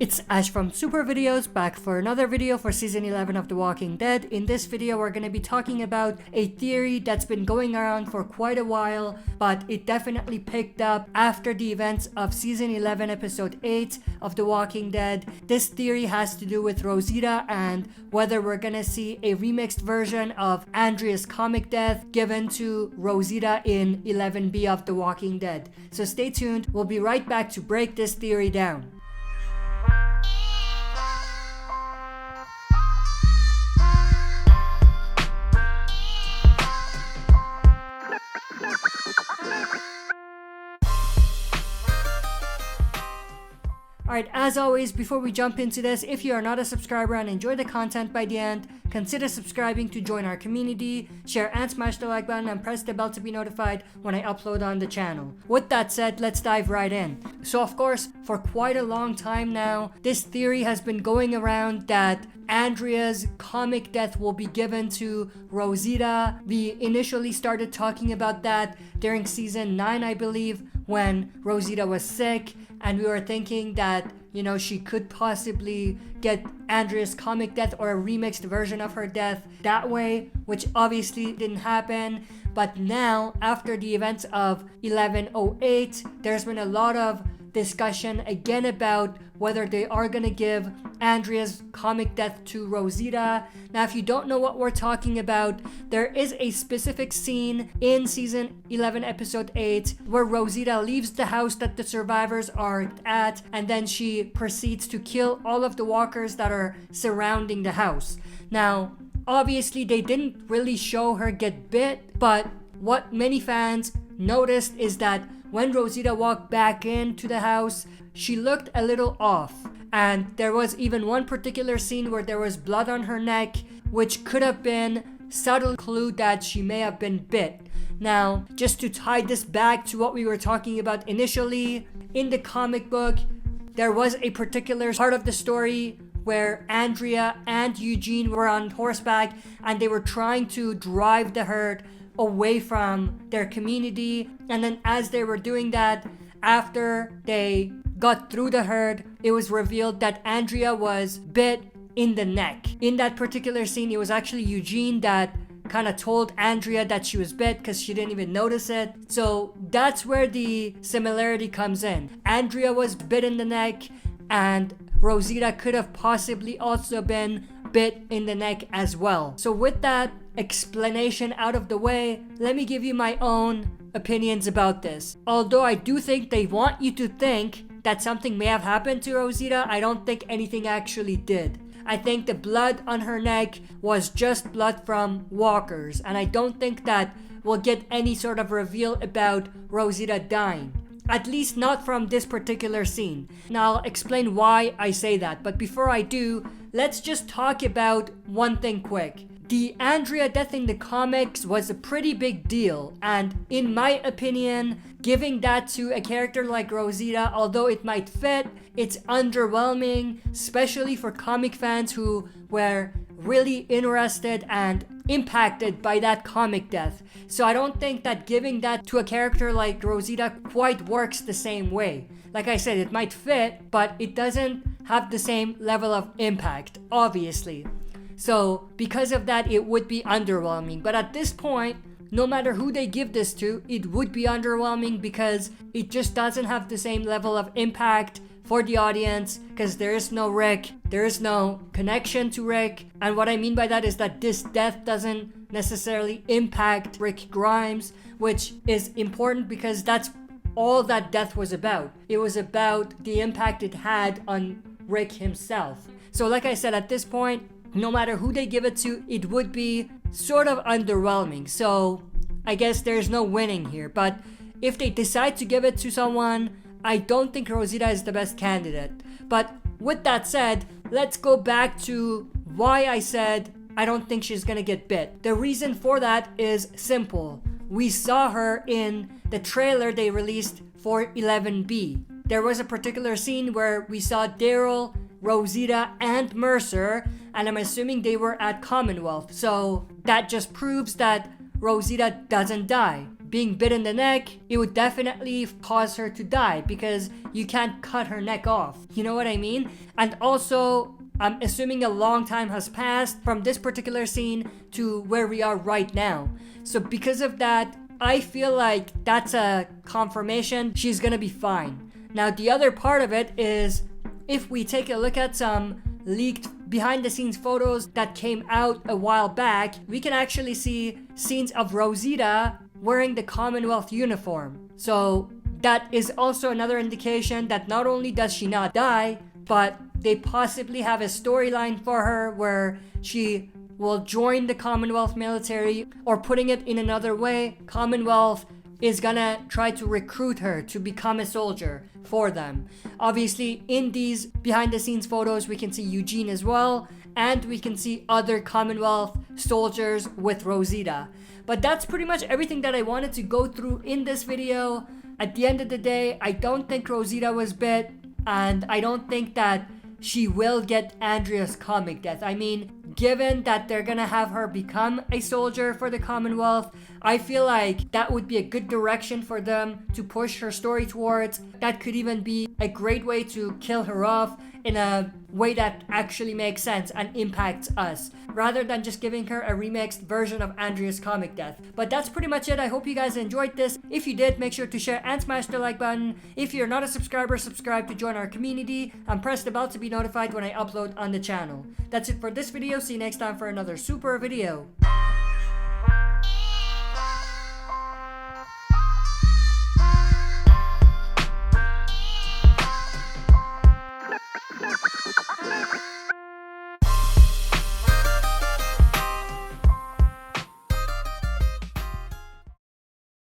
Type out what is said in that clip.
It's Ash from Super Videos, back for another video for Season 11 of The Walking Dead. In this video, we're going to be talking about a theory that's been going around for quite a while, but it definitely picked up after the events of Season 11, Episode 8 of The Walking Dead. This theory has to do with Rosita and whether we're going to see a remixed version of Andrea's comic death given to Rosita in 11B of The Walking Dead. So stay tuned, we'll be right back to break this theory down. Alright, as always, before we jump into this, if you are not a subscriber and enjoy the content by the end, consider subscribing to join our community, share and smash the like button, and press the bell to be notified when I upload on the channel. With that said, let's dive right in. So of course, for quite a long time now, this theory has been going around that Andrea's comic death will be given to Rosita. We initially started talking about that during season 9, I believe, when Rosita was sick, and we were thinking that, you know, she could possibly get Andrea's comic death or a remixed version of her death that way, which obviously didn't happen. But now, after the events of 1108, there's been a lot of discussion again about whether they are going to give Andrea's comic death to Rosita. Now, if you don't know what we're talking about, there is a specific scene in season 11 episode 8 where Rosita leaves the house that the survivors are at, and then she proceeds to kill all of the walkers that are surrounding the house. Now, obviously they didn't really show her get bit, but what many fans noticed is that when Rosita walked back into the house, she looked a little off. And there was even one particular scene where there was blood on her neck, which could have been a subtle clue that she may have been bit. Now, just to tie this back to what we were talking about initially, in the comic book, there was a particular part of the story where Andrea and Eugene were on horseback and they were trying to drive the herd away from their community. And then as they were doing that, after they got through the herd, it was revealed that Andrea was bit in the neck. In that particular scene, it was actually Eugene that kind of told Andrea that she was bit because she didn't even notice it. So that's where the similarity comes in. Andrea was bit in the neck, and Rosita could have possibly also been bit in the neck as well. So with that explanation out of the way, let me give you my own opinions about this. Although I do think they want you to think that something may have happened to Rosita, I don't think anything actually did. I think the blood on her neck was just blood from walkers, and I don't think that we'll get any sort of reveal about Rosita dying. At least not from this particular scene. Now I'll explain why I say that, but before I do, let's just talk about one thing quick. The Andrea death in the comics was a pretty big deal, and in my opinion, giving that to a character like Rosita, although it might fit, it's underwhelming, especially for comic fans who were really interested and impacted by that comic death. So I don't think that giving that to a character like Rosita quite works the same way. Like I said, it might fit, but it doesn't have the same level of impact, obviously. So because of that, it would be underwhelming. But at this point, no matter who they give this to, it would be underwhelming because it just doesn't have the same level of impact for the audience, because there is no Rick, there is no connection to Rick. And what I mean by that is that this death doesn't necessarily impact Rick Grimes, which is important because that's all that death was about. It was about the impact it had on Rick himself. So like I said, at this point, no matter who they give it to, it would be sort of underwhelming. So I guess there's no winning here. But if they decide to give it to someone, I don't think Rosita is the best candidate. But with that said, let's go back to why I said I don't think she's gonna get bit. The reason for that is simple. We saw her in the trailer they released for 11B. There was a particular scene where we saw Daryl, Rosita, and Mercer, and I'm assuming they were at Commonwealth. So that just proves that Rosita doesn't die. being bit in the neck, it would definitely cause her to die because you can't cut her neck off. You know what I mean? And also, I'm assuming a long time has passed from this particular scene to where we are right now. So because of that, I feel like that's a confirmation she's gonna be fine. Now the other part of it is, if we take a look at some leaked behind the scenes photos that came out a while back, we can actually see scenes of Rosita wearing the Commonwealth uniform. So that is also another indication that not only does she not die, but they possibly have a storyline for her where she will join the Commonwealth military, or putting it in another way, Commonwealth is gonna try to recruit her to become a soldier for them. Obviously, in these behind the scenes photos, we can see Eugene as well, and we can see other Commonwealth soldiers with Rosita. But that's pretty much everything that I wanted to go through in this video. At the end of the day, I don't think Rosita was bit, and I don't think that she will get Andrea's comic death. I mean, given that they're gonna have her become a soldier for the Commonwealth, I feel like that would be a good direction for them to push her story towards. That could even be a great way to kill her off in a way that actually makes sense and impacts us, rather than just giving her a remixed version of Andrea's comic death. But that's pretty much it. I hope you guys enjoyed this. If you did, make sure to share and smash the like button. If you're not a subscriber, subscribe to join our community and press the bell to be notified when I upload on the channel. That's it for this video. See you next time for another super video.